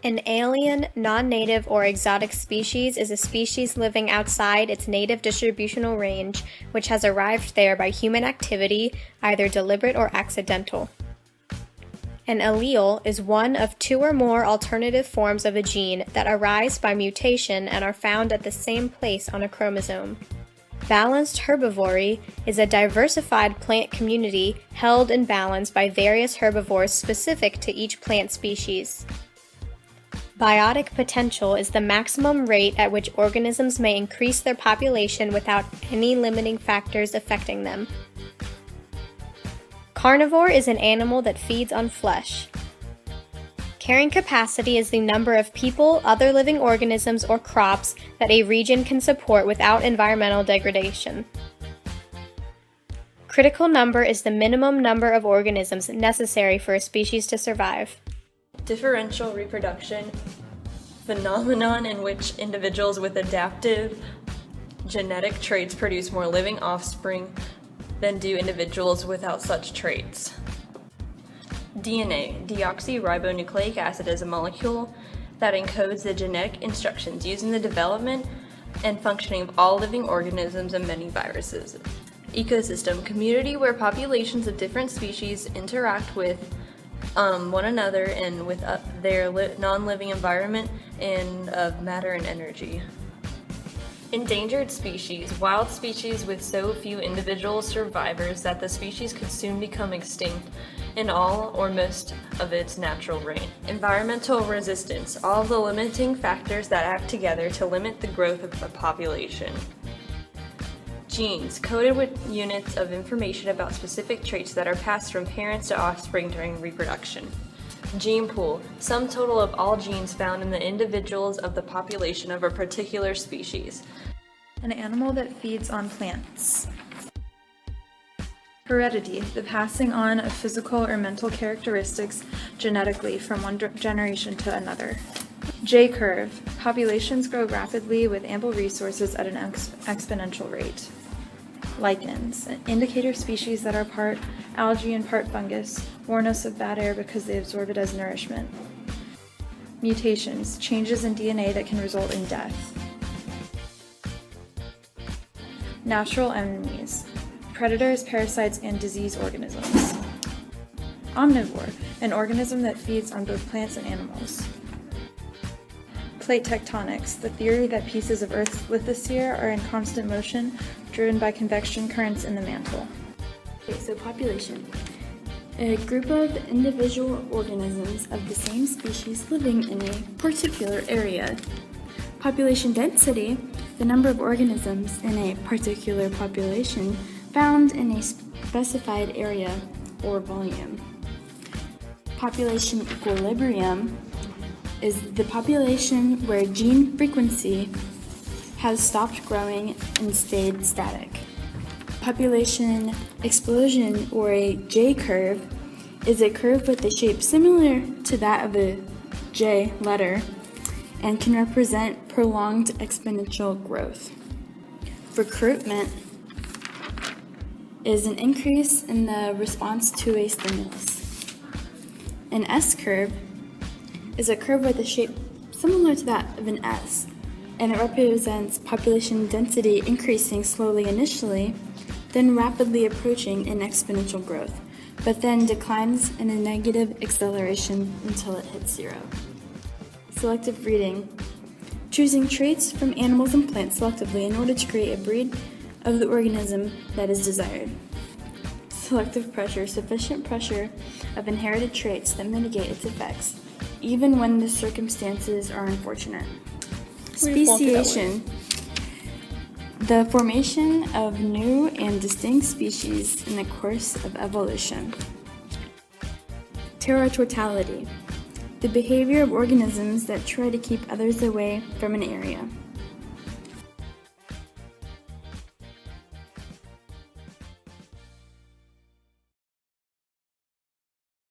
An alien, non-native, or exotic species is a species living outside its native distributional range, which has arrived there by human activity, either deliberate or accidental. An allele is one of two or more alternative forms of a gene that arise by mutation and are found at the same place on a chromosome. Balanced herbivory is a diversified plant community held in balance by various herbivores specific to each plant species. Biotic potential is the maximum rate at which organisms may increase their population without any limiting factors affecting them. Carnivore is an animal that feeds on flesh. Carrying capacity is the number of people, other living organisms, or crops that a region can support without environmental degradation. Critical number is the minimum number of organisms necessary for a species to survive. Differential reproduction, phenomenon in which individuals with adaptive genetic traits produce more living offspring than do individuals without such traits. DNA, deoxyribonucleic acid, is a molecule that encodes the genetic instructions used in the development and functioning of all living organisms and many viruses. Ecosystem, community where populations of different species interact with one another and with their non-living environment and of matter and energy. Endangered species, wild species with so few individual survivors that the species could soon become extinct in all or most of its natural range. Environmental resistance, all the limiting factors that act together to limit the growth of a population. Genes, coded with units of information about specific traits that are passed from parents to offspring during reproduction. Gene pool, sum total of all genes found in the individuals of the population of a particular species. An animal that feeds on plants. Heredity, the passing on of physical or mental characteristics genetically from one generation to another. J-curve, populations grow rapidly with ample resources at an exponential rate. Lichens, an indicator species that are part algae and part fungus, warn us of bad air because they absorb it as nourishment. Mutations, changes in DNA that can result in death. Natural enemies, predators, parasites, and disease organisms. Omnivore, an organism that feeds on both plants and animals. Plate tectonics, the theory that pieces of Earth's lithosphere are in constant motion, driven by convection currents in the mantle. Okay, so population. A group of individual organisms of the same species living in a particular area. Population density, the number of organisms in a particular population found in a specified area or volume. Population equilibrium is the population where gene frequency has stopped growing and stayed static. Population explosion, or a J-curve, is a curve with a shape similar to that of a J letter and can represent prolonged exponential growth. Recruitment is an increase in the response to a stimulus. An S-curve is a curve with a shape similar to that of an S, and it represents population density increasing slowly initially, then rapidly approaching an exponential growth, but then declines in a negative acceleration until it hits zero. Selective breeding, choosing traits from animals and plants selectively in order to create a breed of the organism that is desired. Selective pressure, sufficient pressure of inherited traits that mitigate its effects, even when the circumstances are unfortunate. Speciation, the formation of new and distinct species in the course of evolution. Territoriality, the behavior of organisms that try to keep others away from an area.